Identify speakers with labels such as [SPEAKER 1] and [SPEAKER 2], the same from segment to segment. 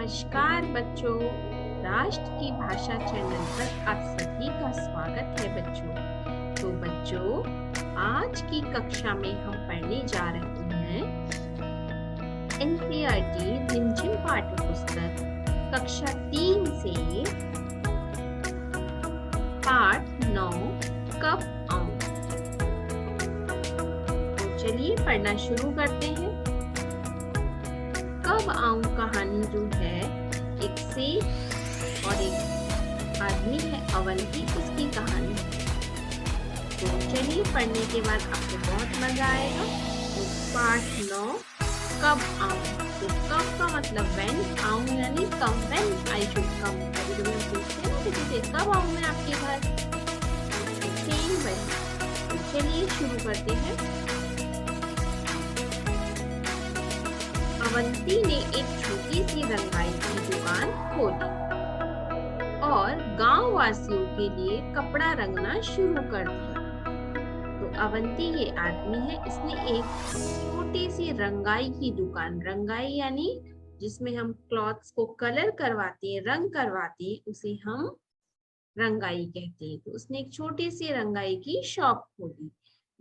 [SPEAKER 1] नमस्कार बच्चों। राष्ट्र की भाषा चैनल पर आप सभी का स्वागत है बच्चों। तो बच्चों, आज की कक्षा में हम पढ़ने जा रहे हैं एनसीईआरटी रिमझिम पाठ्य पुस्तक कक्षा 3 से पाठ 9 कब आऊं। तो चलिए पढ़ना शुरू करते हैं। कब आऊं कहानी जो है, एक सेठ और एक आदमी है अवंती, उसकी कहानी है। तो चलिए पढ़ने के बाद आपको बहुत मजा आएगा। तो पाठ 9 कब आऊं। तो कब का मतलब व्हेन, आऊं यानी कब, व्हेन आई शुड कम। कभी कभी हम पूछते हैं किसी से कब आऊं मैं आपके घर, सेम वही। तो चलिए शुरू करते हैं। अवंती ने एक छोटी सी रंगाई की दुकान खोली और गांव वासियों के लिए कपड़ा रंगना शुरू कर दिया। तो अवंती ये आदमी है, इसने एक छोटी सी रंगाई की दुकान, रंगाई यानी जिसमें हम क्लॉथ्स को कलर करवाते हैं, रंग करवाते हैं, उसे हम रंगाई कहते हैं। तो उसने एक छोटी सी रंगाई की शॉप खोली,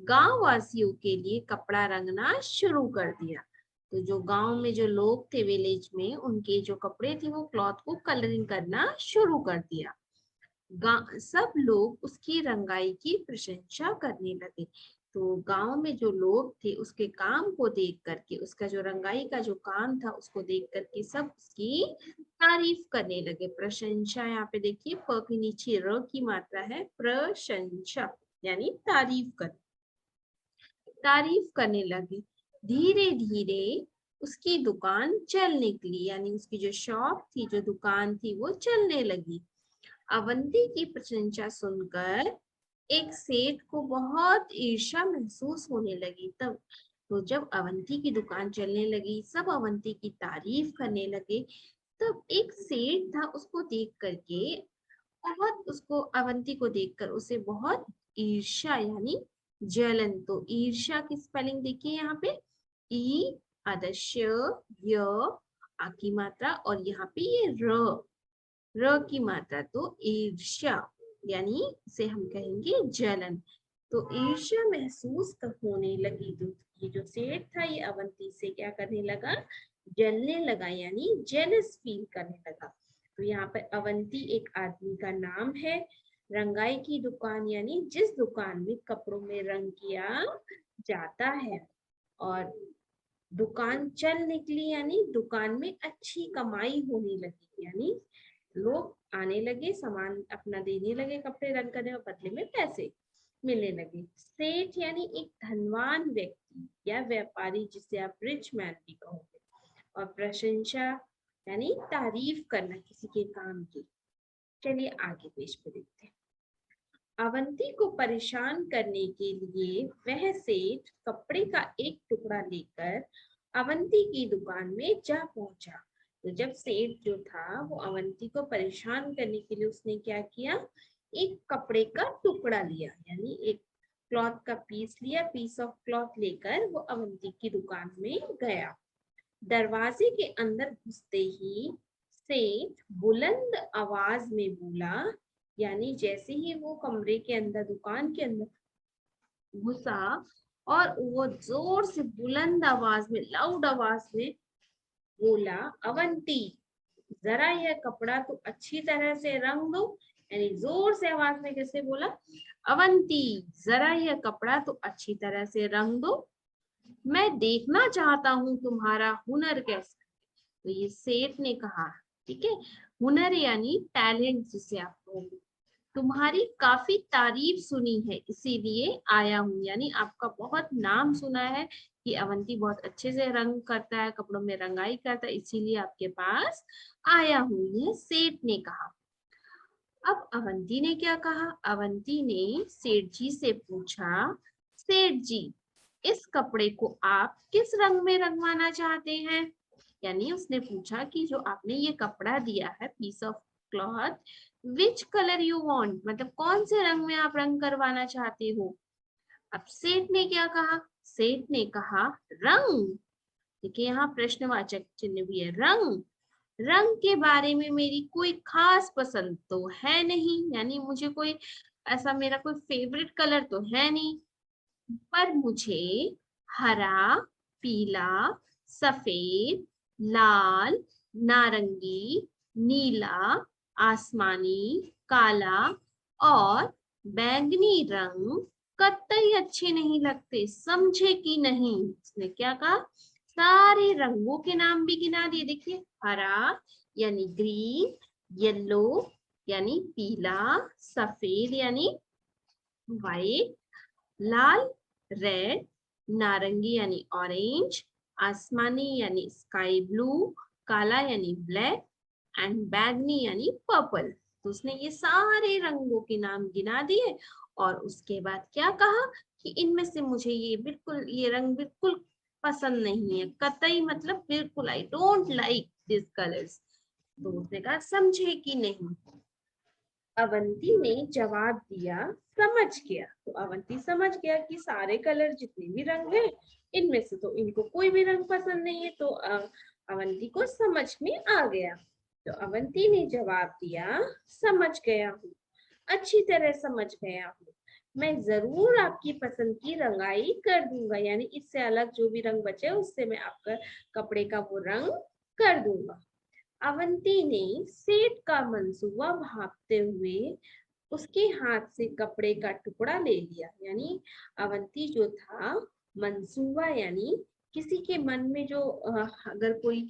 [SPEAKER 1] गांव वासियों के लिए कपड़ा रंगना शुरू कर दिया। तो जो गांव में जो लोग थे, विलेज में, उनके जो कपड़े थे वो क्लॉथ को कलरिंग करना शुरू कर दिया। सब लोग उसकी रंगाई की प्रशंसा करने लगे। तो गांव में जो लोग थे उसके काम को देख करके, उसका जो रंगाई का जो काम था उसको देख करके सब उसकी तारीफ करने लगे। प्रशंसा, यहाँ पे देखिए प के नीचे र की मात्रा है, प्रशंसा यानी तारीफ करने लगे। धीरे धीरे उसकी दुकान चल निकली, यानी उसकी जो शॉप थी, जो दुकान थी, वो चलने लगी। अवंती की प्रशंसा सुनकर एक सेठ को बहुत ईर्ष्या महसूस होने लगी। तब तो जब अवंती की दुकान चलने लगी, सब अवंती की तारीफ करने लगे, तब एक सेठ था, उसको देख करके बहुत, उसको अवंती को देखकर उसे बहुत ईर्ष्या यानी जलन। तो ईर्ष्या की स्पेलिंग देखिए यहाँ पे, ई आदर्श य आ की मात्रा और यहाँ पे ये र की मात्रा, तो ईर्ष्या यानी इसे हम कहेंगे जलन। तो ईर्ष्या महसूस होने लगी। तो ये जो सेठ था ये अवंती से क्या करने लगा, जलने लगा, यानी जेलस फील करने लगा। तो यहाँ पर अवंती एक आदमी का नाम है। रंगाई की दुकान यानी जिस दुकान में कपड़ों में रंग किया जाता है। और दुकान चल निकली यानी दुकान में अच्छी कमाई होने लगी, यानी लोग आने लगे, सामान अपना देने लगे, कपड़े रंग करने और बदले में पैसे मिलने लगे। सेठ यानी एक धनवान व्यक्ति या व्यापारी, जिसे आप रिच मैन भी कहोगे। और प्रशंसा यानी तारीफ करना किसी के काम की। चलिए आगे पेज पे देखते हैं। अवंती को परेशान करने के लिए वह सेठ कपड़े का एक टुकड़ा लेकर अवंती की दुकान में जा पहुंचा। तो जब सेठ जो था वो अवंती को परेशान करने के लिए उसने क्या किया, एक कपड़े का टुकड़ा लिया, यानी एक क्लॉथ का पीस लिया, पीस ऑफ क्लॉथ लेकर वो अवंती की दुकान में गया। दरवाजे के अंदर घुसते ही सेठ बुलंद आवाज में बोला, यानी जैसे ही वो कमरे के अंदर, दुकान के अंदर घुसा और वो जोर से बुलंद आवाज में, लाउड आवाज में बोला, अवंती जरा यह कपड़ा तो अच्छी तरह से रंग दो। यानी जोर से आवाज में कैसे बोला, अवंती जरा यह कपड़ा तो अच्छी तरह से रंग दो, मैं देखना चाहता हूँ तुम्हारा हुनर कैसा। तो ये सेठ ने कहा, ठीक है, हुनर यानी टैलेंट जिसे आप कहोगे। तुम्हारी काफी तारीफ सुनी है इसीलिए आया हूँ, यानी आपका बहुत नाम सुना है कि अवंती बहुत अच्छे से रंग करता है, कपड़ों में रंगाई करता है, इसीलिए आपके पास आया हूँ, यह सेठ ने कहा। अब अवंती ने क्या कहा, अवंती ने सेठ जी से पूछा, सेठ जी इस कपड़े को आप किस रंग में रंगवाना चाहते हैं। यानी उसने पूछा कि जो आपने ये कपड़ा दिया है, piece of cloth, which colour you want, मतलब कौन से रंग में आप रंग करवाना चाहते हो। अब सेठ ने क्या कहा, सेठ ने कहा रंग। देखिए यहाँ प्रश्नवाचक चिन्ह भी है, रंग, रंग के बारे में मेरी कोई खास पसंद तो है नहीं, यानी मुझे कोई ऐसा मेरा कोई फेवरेट कलर तो है नहीं, पर मुझे हरा, पीला, सफेद, लाल, नारंगी, नीला, आसमानी, काला और बैंगनी रंग कतई अच्छे नहीं लगते, समझे कि नहीं। उसने क्या कहा, सारे रंगों के नाम भी गिना दिए। देखिए, हरा यानी ग्रीन, येलो यानी पीला, सफेद यानी व्हाइट, लाल रेड, नारंगी यानी ऑरेंज, आसमानी यानी स्काई ब्लू, काला यानी ब्लैक एंड बैगनी यानी पर्पल। तो उसने ये सारे रंगों के नाम गिना दिए और उसके बाद क्या कहा कि इनमें से मुझे ये रंग बिल्कुल पसंद नहीं है, कतई मतलब बिल्कुल, I don't like this colours. तो उसने कहा समझे कि नहीं। अवंती ने जवाब दिया समझ गया। तो अवंती समझ गया कि सारे कलर जितने भी रंग हैं इनमें से तो इनको कोई भी रंग पसंद नहीं है। तो अवंती को समझ में आ गया। तो अवंती ने जवाब दिया समझ गया हूँ, अच्छी तरह समझ गया हूँ, मैं जरूर आपकी पसंद की रंगाई कर दूंगा, यानी इससे अलग जो भी रंग बचे उससे मैं आपका कपड़े का वो रंग कर दूंगा। अवंती ने सेठ का मंसूबा भांपते हुए उसके हाथ से कपड़े का टुकड़ा ले लिया। यानी अवंती जो था, मंसूबा यानी किसी के मन में जो अगर कोई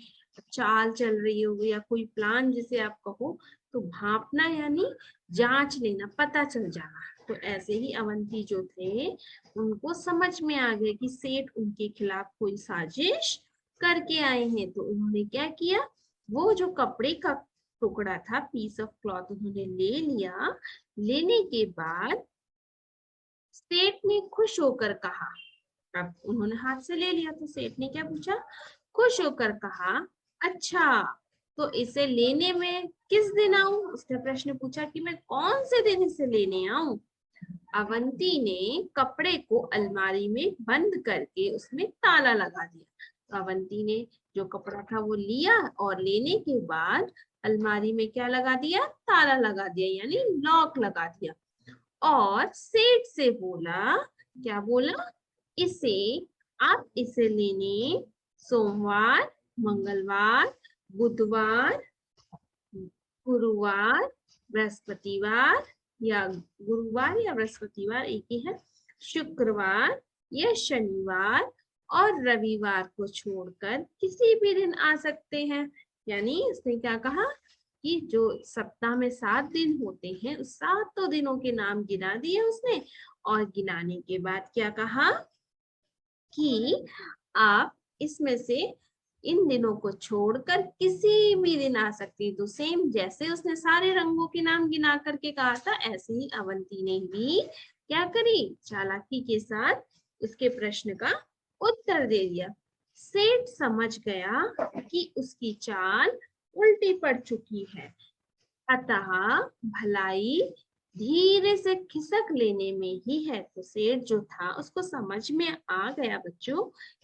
[SPEAKER 1] चाल चल रही हो या कोई प्लान जिसे आप कहो, तो भांपना यानी जांच लेना, पता चल जाना। तो ऐसे ही अवंती जो थे उनको समझ में आ गया कि सेठ उनके खिलाफ कोई साजिश करके आए हैं। तो उन्होंने क्या किया, वो जो कपड़े का टुकड़ा था, पीस ऑफ क्लॉथ, उन्होंने ले लिया। लेने के बाद सेठ ने खुश होकर कहा, अब उन्होंने हाथ से ले लिया तो सेठ ने क्या पूछा, खुश होकर कहा, अच्छा तो इसे लेने में किस दिन आऊं। उसने प्रश्न पूछा कि मैं कौन से दिन इसे लेने आऊं। अवंती ने कपड़े को अलमारी में बंद करके उसमें ताला लगा दिया। तो अवंती ने जो कपड़ा था वो लिया और लेने के बाद अलमारी में क्या लगा दिया, ताला लगा दिया, यानी लॉक लगा दिया। और सेठ से बोला, क्या बोला, इसे आप इसे लेने सोमवार, मंगलवार, बुधवार, गुरुवार, बृहस्पतिवार या बृहस्पतिवार एक ही है, शुक्रवार या शनिवार और रविवार को छोड़कर किसी भी दिन आ सकते हैं। यानी उसने क्या कहा कि जो सप्ताह में 7 दिन होते हैं उस 7 दिनों के नाम गिना दिए उसने। और गिनाने के बाद क्या कहा कि आप इसमें से इन दिनों को छोड़कर किसी भी दिन आ सकती है। तो सेम जैसे उसने सारे रंगों के नाम गिना करके कहा था, ऐसे ही अवंती ने भी क्या करी, चालाकी के साथ उसके प्रश्न का उत्तर दे दिया। सेठ समझ गया कि उसकी चाल उल्टी पड़ चुकी है, अतः भलाई धीरे से खिसक लेने में ही है। तो सेठ जो था उसको समझ में आ गया बच्चों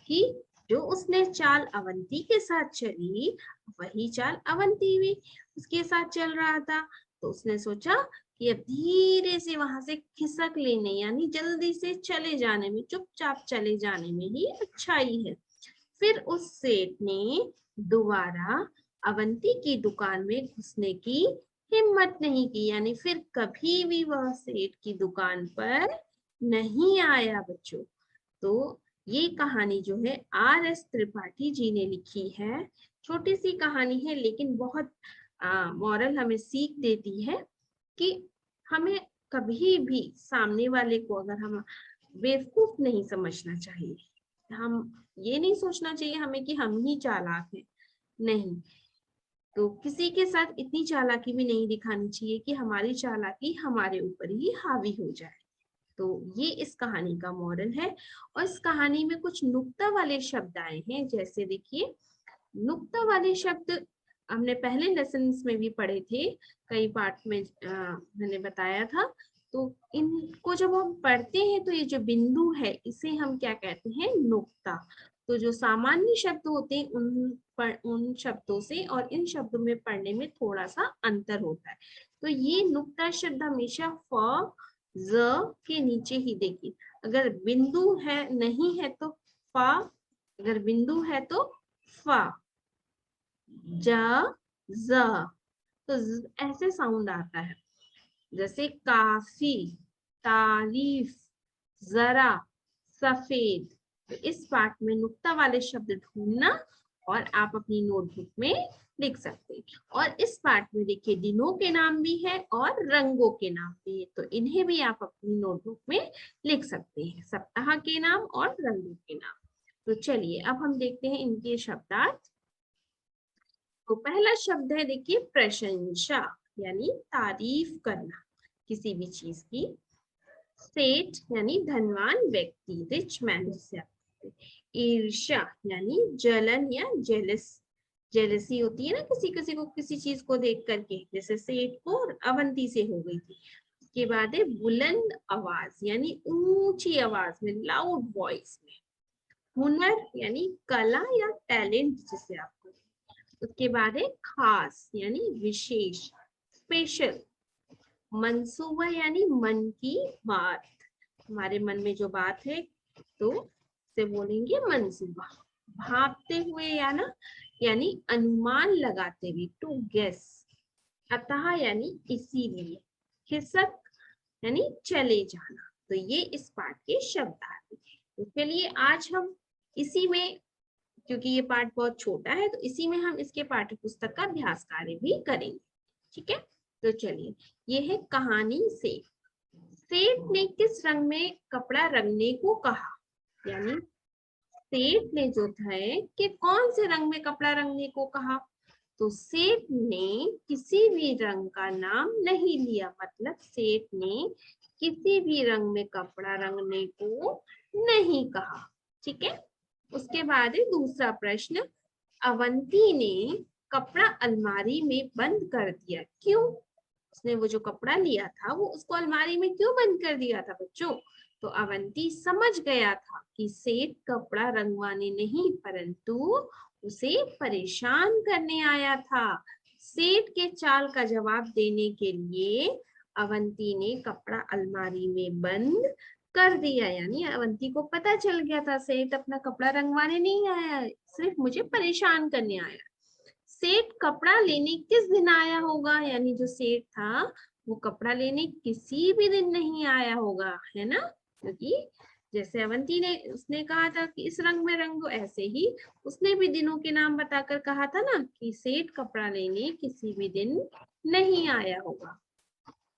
[SPEAKER 1] कि जो उसने चाल अवंती के साथ चली वही चाल अवंती भी उसके साथ चल रहा था। तो उसने सोचा कि अब धीरे से वहां से खिसक लेने यानी जल्दी से चले जाने में, चुपचाप चले जाने में ही अच्छाई है। फिर उस सेठ ने दोबारा अवंती की दुकान में घुसने की हिम्मत नहीं की, यानी फिर कभी भी वह सेठ की दुकान पर नहीं आया बच्चों। तो ये कहानी जो है R.S. त्रिपाठी जी ने लिखी है। छोटी सी कहानी है लेकिन बहुत मॉरल हमें सीख देती है कि हमें कभी भी सामने वाले को अगर हम बेवकूफ नहीं समझना चाहिए। हम ये नहीं सोचना चाहिए हमें कि हम ही चालाक हैं, नहीं। तो किसी के साथ इतनी चालाकी भी नहीं दिखानी चाहिए कि हमारी चालाकी हमारे ऊपर ही हावी हो जाए। तो ये इस कहानी का मॉरल है। और इस कहानी में कुछ नुक्ता वाले शब्द आए हैं, जैसे देखिए, नुक्ता वाले शब्द हमने पहले लेसन में भी पढ़े थे, कई पार्ट में मैंने बताया था। तो इनको जब हम पढ़ते हैं तो ये जो बिंदु है इसे हम क्या कहते हैं, नुक्ता। तो जो सामान्य शब्द होते हैं उन शब्दों से और इन शब्दों में पढ़ने में थोड़ा सा अंतर होता है। तो ये नुक्ता शब्द हमेशा फ ज के नीचे ही देखिए। अगर बिंदु है नहीं है तो फा, अगर बिंदु है तो फा, ज, ज, तो ऐसे साउंड आता है। जैसे काफी, तारीफ, जरा, सफेद। तो इस पाठ में नुक्ता वाले शब्द ढूंढना और आप अपनी नोटबुक में लिख सकते हैं। और इस पाठ में देखिए दिनों के नाम भी है और रंगों के नाम भी है, तो इन्हें भी आप अपनी नोटबुक में लिख सकते हैं, सप्ताह के नाम और रंगों के नाम। तो चलिए अब हम देखते हैं इनके शब्दार्थ। तो पहला शब्द है देखिए प्रशंसा, यानी तारीफ करना किसी भी चीज की। सेठ यानी धनवान व्यक्ति, रिच मैन जिसे आप कहते हैं। ईर्ष्या यानी जलन या जेलस, जेलसी होती है ना किसी किसी को किसी चीज को देख करके, जैसे सेठ को अवंती से हो गई थी। उसके बाद है बुलंद आवाज, यानी ऊंची आवाज में, लाउड वॉइस में। हुनर यानी कला या टैलेंट जिसे आप कहते हैं। उसके बाद है खास यानी विशेष, स्पेशल। मंसूबा यानी मन की बात, हमारे मन में जो बात है तो से बोलेंगे मंसूबा। भापते हुए या ना यानी अनुमान लगाते हुए, टू गेस। अतः यानी इसीलिए। खिसक यानी चले जाना। तो ये इस पाठ के शब्द आते हैं। तो चलिए आज हम इसी में, क्योंकि ये पाठ बहुत छोटा है तो इसी में हम इसके पाठ्य पुस्तक का अभ्यास कार्य भी करेंगे। ठीक है, तो चलिए ये है कहानी से। सेठ ने किस रंग में कपड़ा रंगने को कहा, यानी सेठ ने जो है कि कौन से रंग में कपड़ा रंगने को कहा। तो सेठ ने किसी भी रंग का नाम नहीं लिया, मतलब सेठ ने किसी भी रंग में कपड़ा रंगने को नहीं कहा। ठीक है, उसके बाद है दूसरा प्रश्न। अवंती ने कपड़ा अलमारी में बंद कर दिया, क्यों? उसने वो जो कपड़ा लिया था वो उसको अलमारी में क्यों बंद कर दिया था बच्चों? तो अवंती समझ गया था कि सेठ कपड़ा रंगवाने नहीं परंतु उसे परेशान करने आया था। सेठ के चाल का जवाब देने के लिए अवंती ने कपड़ा अलमारी में बंद कर दिया, यानी अवंती को पता चल गया था सेठ अपना कपड़ा रंगवाने नहीं आया, सिर्फ मुझे परेशान करने आया। सेठ कपड़ा लेने किस दिन आया होगा, यानी जो सेठ था वो कपड़ा लेने किसी भी दिन नहीं आया होगा, है ना? क्योंकि जैसे अवंती ने उसने कहा था कि इस रंग में रंगो, ऐसे ही उसने भी दिनों के नाम बताकर कहा था ना कि सेठ कपड़ा लेने किसी भी दिन नहीं आया होगा।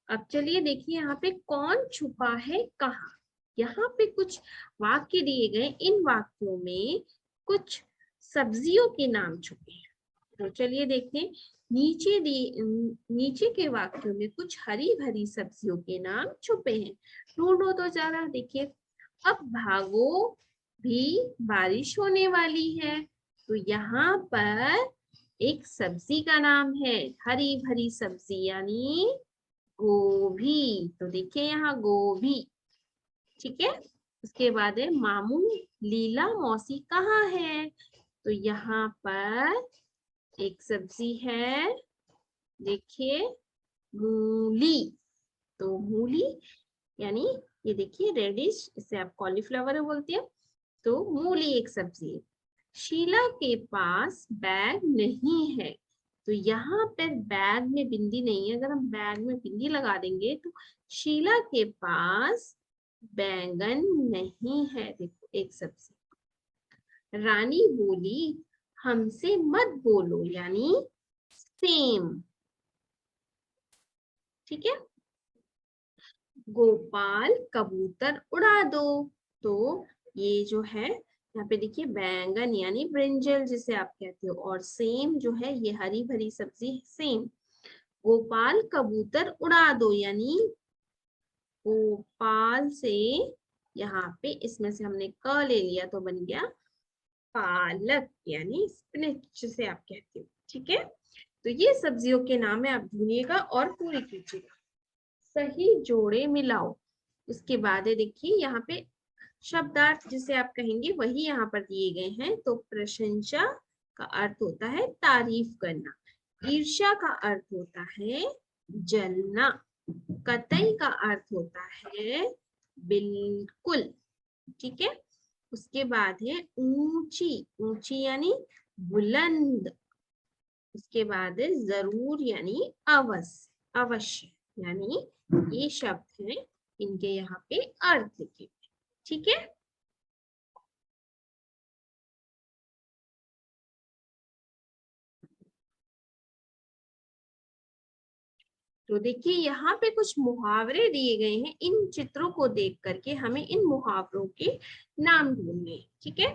[SPEAKER 1] अब चलिए देखिए यहाँ पे कौन छुपा है कहाँ। यहाँ पे कुछ वाक्य दिए गए, इन वाक्यों में कुछ सब्जियों के नाम छुपे हैं। तो चलिए देखते हैं। नीचे के वाक्यों में कुछ हरी भरी सब्जियों के नाम छुपे हैं, ढूंढो तो जरा। देखिए, अब भागो भी बारिश होने वाली है। तो यहाँ पर एक सब्जी का नाम है हरी भरी सब्जी, यानी गोभी। तो देखिए यहाँ गोभी। ठीक है, उसके बाद है मामू लीला मौसी कहाँ है। तो यहाँ पर एक सब्जी है, देखिए मूली। तो मूली यानी ये देखिए रेडिश, इसे आप कॉलीफ्लावर बोलते हैं। तो मूली एक सब्जी है। शीला के पास बैग नहीं है। तो यहाँ पर बैग में बिंदी नहीं है, अगर हम बैग में बिंदी लगा देंगे तो शीला के पास बैंगन नहीं है। देखो एक सब्जी। रानी बोली हमसे मत बोलो, यानी सेम। ठीक है, गोपाल कबूतर उड़ा दो। तो ये जो है यहाँ पे देखिए बैंगन यानी ब्रिंजल जिसे आप कहते हो, और सेम जो है ये हरी भरी सब्जी सेम। गोपाल कबूतर उड़ा दो, यानी गोपाल से यहाँ पे इसमें से हमने क ले लिया तो बन गया पालक, यानी स्पिनच जिसे आप कहते हो। ठीक है, तो ये सब्जियों के नाम है, आप ढूंढिएगा और पूरी कीजिएगा। सही जोड़े मिलाओ। उसके बाद है देखिए यहाँ पे शब्दार्थ जिसे आप कहेंगे वही यहाँ पर दिए गए हैं। तो प्रशंसा का अर्थ होता है तारीफ करना, ईर्ष्या का अर्थ होता है जलना, कतई का अर्थ होता है बिल्कुल, ठीक है। उसके बाद है ऊंची, ऊंची यानी बुलंद। उसके बाद है जरूर यानी अवश्य, अवश्य यानी ये शब्द हैं, इनके यहाँ पे अर्थ लिखे, ठीक है। तो देखिए यहाँ पे कुछ मुहावरे दिए गए हैं, इन चित्रों को देख करके हमें इन मुहावरों के नाम ढूंढने हैं, ठीक है।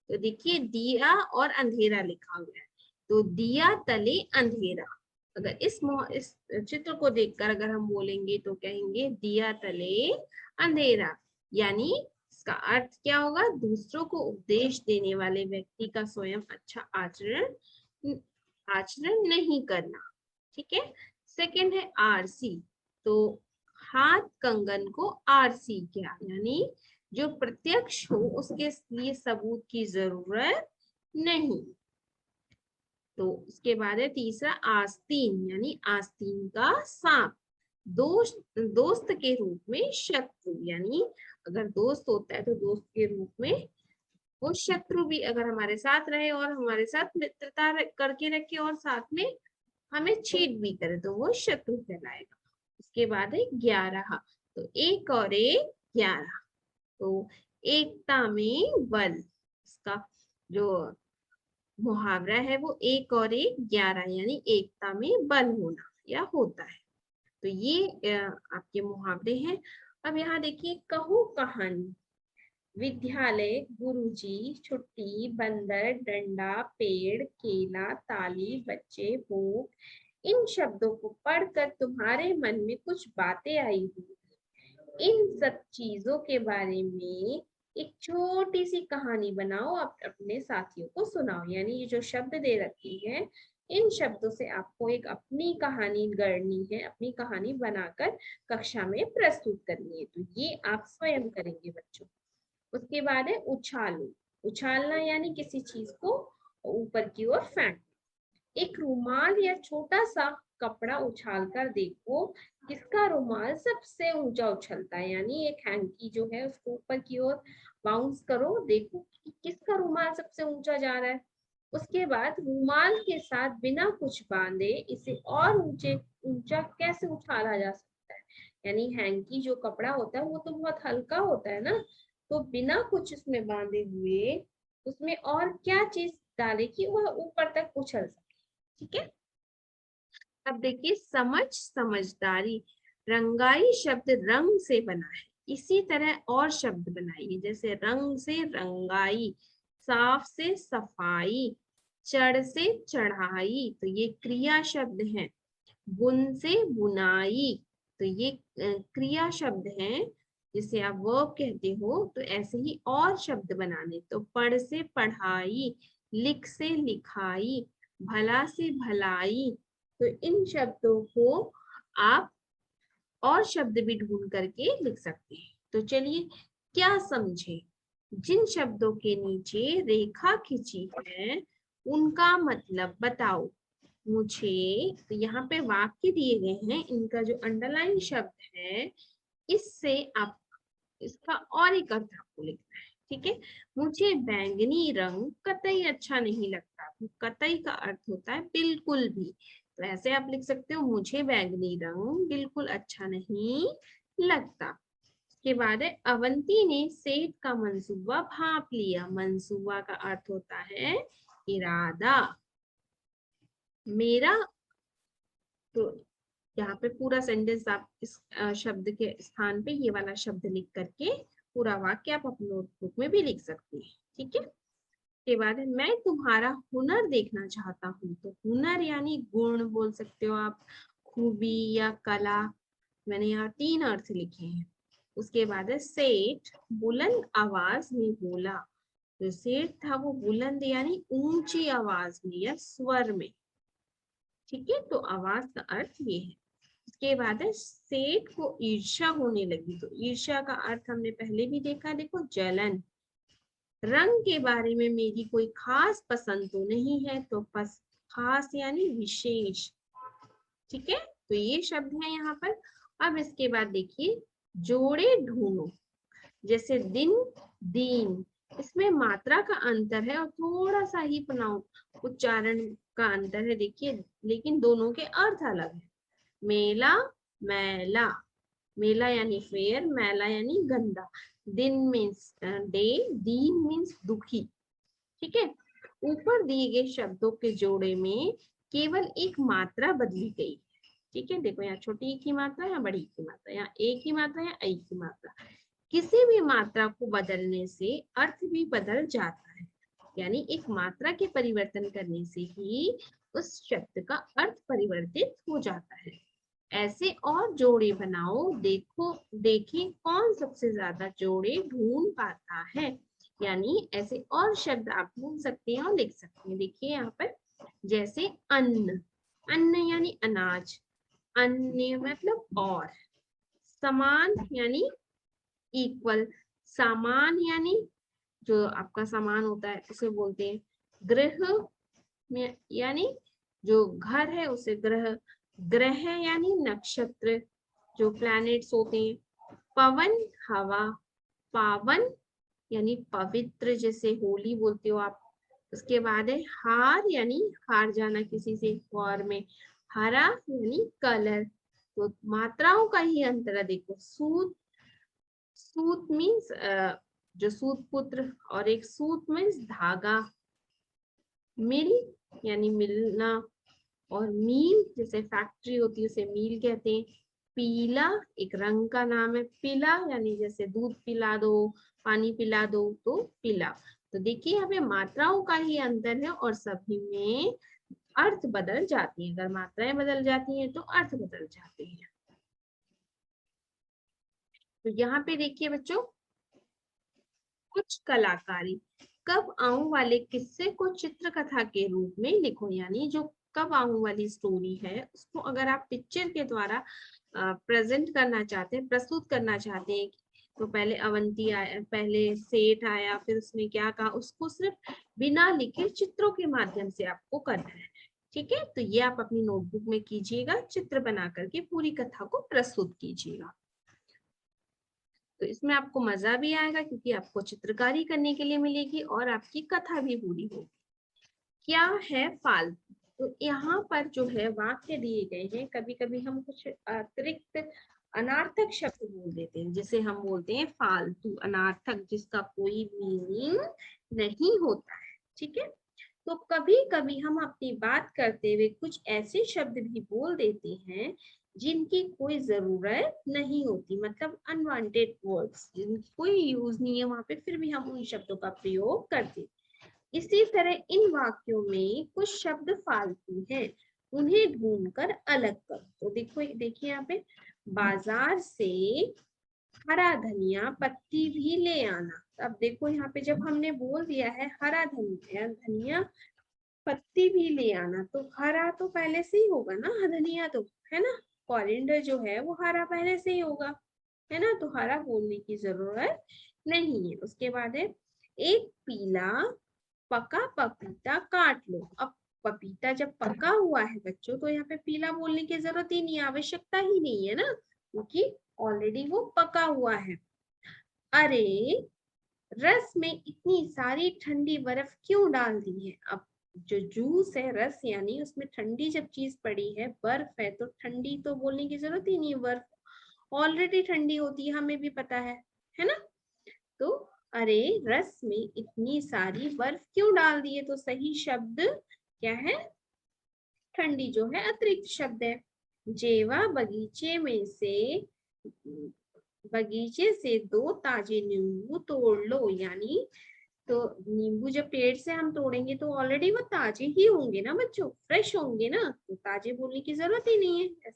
[SPEAKER 1] तो देखिए दिया और अंधेरा लिखा हुआ है, तो दिया तले अंधेरा, अगर इस चित्र को देखकर अगर हम बोलेंगे तो कहेंगे दिया तले अंधेरा, यानी इसका अर्थ क्या होगा, दूसरों को उपदेश देने वाले व्यक्ति का स्वयं अच्छा आचरण नहीं करना, ठीक है। सेकंड है आरसी, तो हाथ कंगन को आरसी किया, यानी जो प्रत्यक्ष हो उसके लिए सबूत की जरूरत नहीं। तो उसके बाद है तीसरा आस्तीन, यानी आस्तीन का सांप, दोस्त के रूप में शत्रु, यानी अगर दोस्त होता है तो दोस्त के रूप में वो शत्रु भी अगर हमारे साथ रहे और हमारे साथ मित्रता करके रखे और साथ में हमें चीट भी करे तो वो शत्रु कहलाएगा। उसके बाद है 11, तो एक और एक 11, तो एकता में बल, इसका जो मुहावरा है वो एक और एक 11, यानी एकता में बल होना या होता है। तो ये आपके मुहावरे हैं। अब यहाँ देखिए कहो कहानी, विद्यालय, गुरुजी, छुट्टी, बंदर, डंडा, पेड़, केला, ताली, बच्चे, भूख, इन शब्दों को पढ़कर तुम्हारे मन में कुछ बातें आई होंगी। इन सब चीजों के बारे में एक छोटी सी कहानी बनाओ, अपने साथियों को सुनाओ, यानी ये जो शब्द दे रखी है इन शब्दों से आपको एक अपनी कहानी गढ़नी है, अपनी कहानी बनाकर कक्षा में प्रस्तुत करनी है। तो ये आप स्वयं करेंगे बच्चों। उसके बाद है उछालो, उछालना यानी किसी चीज को ऊपर की ओर फेंक, एक रुमाल या छोटा सा कपड़ा उछाल कर देखो किसका रुमाल सबसे ऊंचा उछलता है, यानी एक हैंकी जो है उसको ऊपर की ओर बाउंस करो, देखो कि किसका रुमाल सबसे ऊंचा जा रहा है। उसके बाद रुमाल के साथ बिना कुछ बांधे इसे और ऊंचा कैसे उछाला जा सकता है, यानी हैंकी जो कपड़ा होता है वो तो बहुत हल्का होता है ना, तो बिना कुछ उसमें बांधे हुए उसमें और क्या चीज डाले कि वह ऊपर तक उछल सके, ठीक है। अब देखिए समझ, समझदारी, रंगाई शब्द रंग से बना है, इसी तरह और शब्द बनाइए, जैसे रंग से रंगाई, साफ से सफाई, चढ़ से चढ़ाई, तो ये क्रिया शब्द हैं। बुन से बुनाई, तो ये क्रिया शब्द हैं, जिसे आप वर्ब कहते हो। तो ऐसे ही और शब्द बनाने, तो पढ़ से पढ़ाई, लिख से लिखाई, भला से भलाई, तो इन शब्दों को आप और शब्द भी ढूंढ करके लिख सकते हैं। तो चलिए क्या समझे, जिन शब्दों के नीचे रेखा खींची है उनका मतलब बताओ मुझे। तो यहाँ पे वाक्य दिए गए हैं, इनका जो अंडरलाइन शब्द है इससे आप इसका और एक अर्थ आपको लिखना है, ठीक है। मुझे बैंगनी रंग कतई अच्छा नहीं लगता, कतई का अर्थ होता है बिल्कुल भी, तो ऐसे आप लिख सकते हो मुझे बैंगनी रंग बिल्कुल अच्छा नहीं लगता। उसके बाद है अवंती ने सेठ का मंसूबा भांप लिया, मंसूबा का अर्थ होता है इरादा। मेरा, तो यहाँ पे पूरा सेंटेंस आप इस शब्द के स्थान पे ये वाला शब्द लिख करके पूरा वाक्य आप अपने नोटबुक में भी लिख सकते हैं, ठीक है। के बाद है मैं तुम्हारा हुनर देखना चाहता हूँ, तो हुनर यानी गुण बोल सकते हो आप, खूबी या कला, मैंने यहाँ 3 अर्थ लिखे हैं। उसके बाद है सेठ बुलंद आवाज में बोला, जो सेठ था वो बुलंद यानी ऊंची आवाज में या स्वर में, ठीक है। तो आवाज का अर्थ ये है। उसके बाद है सेठ को ईर्ष्या होने लगी। तो ईर्ष्या का अर्थ हमने पहले भी देखा, देखो जलन। रंग के बारे में मेरी कोई खास पसंद तो नहीं है, तो खास यानी विशेष। ठीक है, तो ये शब्द है यहाँ पर। अब इसके बाद देखिए जोड़े ढूंढो, जैसे दिन दीन, इसमें मात्रा का अंतर है और थोड़ा सा ही उच्चारण का अंतर है, देखिए, लेकिन दोनों के अर्थ अलग है। मेला मैला, मेला यानी फेयर, मैला यानी गंदा। दिन मीन्स डे, दीन मीन्स दुखी। ठीक है, ऊपर दिए गए शब्दों के जोड़े में केवल एक मात्रा बदली गई। ठीक है, देखो यहाँ छोटी ई की मात्रा या बड़ी की मात्रा, यहाँ ए की मात्रा या ऐ की मात्रा। किसी भी मात्रा को बदलने से अर्थ भी बदल जाता है, यानी एक मात्रा के परिवर्तन करने से ही उस शब्द का अर्थ परिवर्तित हो जाता है। ऐसे और जोड़े बनाओ, देखो देखें कौन सबसे ज्यादा जोड़े ढूंढ पाता है। यानी ऐसे और शब्द आप ढूंढ सकते हैं और लिख सकते हैं। देखिए यहाँ पर जैसे अन्न, अन्न यानी अनाज, अन्य मतलब और, समान यानी इक्वल, सामान यानी जो आपका सामान होता है उसे बोलते हैं गृह, यानी जो घर है उसे ग्रह, ग्रह यानी नक्षत्र जो प्लैनेट्स होते हैं, पवन हवा, पावन यानी पवित्र जैसे होली बोलते हो आप। उसके बाद है हार यानी हार जाना किसी से वॉर में, हरा यानी कलर। तो मात्राओं का ही अंतर है, देखो सूत, सूत मीन्स जो सूत पुत्र, और एक सूत मीन्स धागा, मिल यानी मिलना, और मील जैसे फैक्ट्री होती है उसे मील कहते हैं। पीला एक रंग का नाम है, पीला यानी जैसे दूध पिला दो, पानी पिला दो, तो पीला। तो देखिए यहाँ पे मात्राओं का ही अंतर है और सभी में अर्थ बदल जाती है। अगर मात्राएं बदल जाती हैं तो अर्थ बदल जाते हैं। तो यहाँ पे देखिए बच्चों, कुछ कलाकारी, कब आऊं वाले किस्से को चित्रकथा के रूप में लिखो। यानी जो कब आऊं वाली स्टोरी है उसको अगर आप पिक्चर के द्वारा प्रेजेंट करना चाहते हैं, प्रस्तुत करना चाहते हैं, तो पहले अवंती आया, पहले सेठ आया, फिर उसने क्या कहा, उसको सिर्फ बिना लिखे चित्रों के माध्यम से आपको करना है। ठीक है, तो ये आप अपनी नोटबुक में कीजिएगा, चित्र बना करके पूरी कथा को प्रस्तुत कीजिएगा। तो इसमें आपको मजा भी आएगा क्योंकि आपको चित्रकारी करने के लिए मिलेगी और आपकी कथा भी पूरी होगी। क्या है फालतू, तो यहाँ पर जो है वाक्य दिए गए हैं, कभी कभी हम कुछ अतिरिक्त अनार्थक शब्द बोल देते हैं, जिसे हम बोलते हैं फालतू, अनार्थक, जिसका कोई मीनिंग नहीं होता है। ठीक है, तो कभी कभी हम अपनी बात करते हुए कुछ ऐसे शब्द भी बोल देते हैं जिनकी कोई जरूरत नहीं होती, मतलब अनवांटेड वर्ड्स जिनकी कोई यूज नहीं है वहां पे, फिर भी हम उन शब्दों का प्रयोग करते हैं। इसी तरह इन वाक्यों में कुछ शब्द फालतू हैं, उन्हें ढूंढकर अलग करो। तो देखिए यहाँ पे, बाजार से हरा धनिया पत्ती भी ले आना। अब देखो यहाँ पे जब हमने बोल दिया है हरा धनिया, धनिया पत्ती भी ले आना, तो हरा तो पहले से ही होगा ना, धनिया तो है ना, कॉरिएंडर जो है वो हरा पहले से ही होगा, है ना, तो हरा बोलने की जरूरत नहीं है। उसके बाद है एक पीला पका पपीता काट लो। अब पपीता जब पका हुआ है बच्चों, तो यहाँ पे पीला बोलने की जरूरत ही नहीं है, आवश्यकता ही नहीं है ना, क्योंकि ऑलरेडी वो पका हुआ है। अरे रस में इतनी सारी ठंडी बर्फ क्यों डाल दी है। अब जो जूस है, रस यानी उसमें ठंडी जब चीज पड़ी है, बर्फ है, तो ठंडी तो बोलने की जरूरत ही नहीं है, बर्फ ऑलरेडी ठंडी होती है, हमें भी पता है ना। तो अरे रस में इतनी सारी बर्फ क्यों डाल दी है, तो सही शब्द क्या है, ठंडी जो है अतिरिक्त शब्द है। जेवा बगीचे से 2 ताजे नींबू तोड़ लो, यानी तो नींबू जब पेड़ से हम तोड़ेंगे तो ऑलरेडी वो ताजे ही होंगे ना बच्चों, फ्रेश होंगे ना, तो ताजे बोलने की जरूरत ही नहीं है।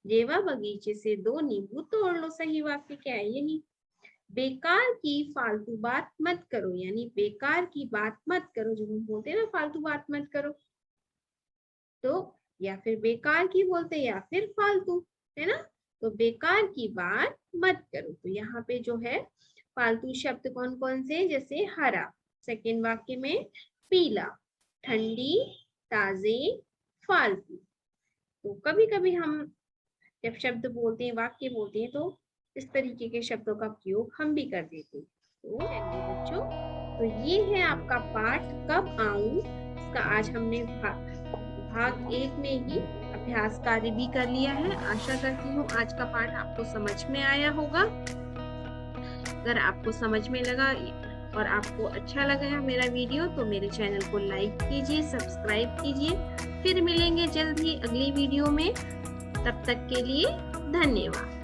[SPEAKER 1] जेवा बगीचे से 2 नींबू तोड़ लो, सही वाक्य क्या है, यही। बेकार की फालतू बात मत करो, यानी बेकार की बात मत करो, जब हम बोलते हैं ना फालतू बात मत करो, तो या फिर बेकार की बोलते या फिर फालतू। है ना। तो बेकार की बात मत करो। तो यहाँ पे जो है फालतू शब्द कौन कौन से, जैसे हरा, सेकेंड वाक्य में पीला, ठंडी, ताजे, फालतू। तो कभी कभी हम जब शब्द बोलते हैं, वाक्य बोलते हैं, तो इस तरीके के शब्दों का प्रयोग हम भी कर देते हैं। तो चलिए बच्चों, तो ये है आपका पाठ कब आऊं। इसका आज हमने भाग 1 में ही अभ्यास कार्य भी कर लिया है। आशा करती हूँ आज का पाठ आपको समझ में आया होगा। अगर आपको समझ में लगा और आपको अच्छा लगा मेरा वीडियो, तो मेरे चैनल को लाइक कीजिए, सब्सक्राइब कीजिए। फिर मिलेंगे जल्द ही अगली वीडियो में। तब तक के लिए धन्यवाद।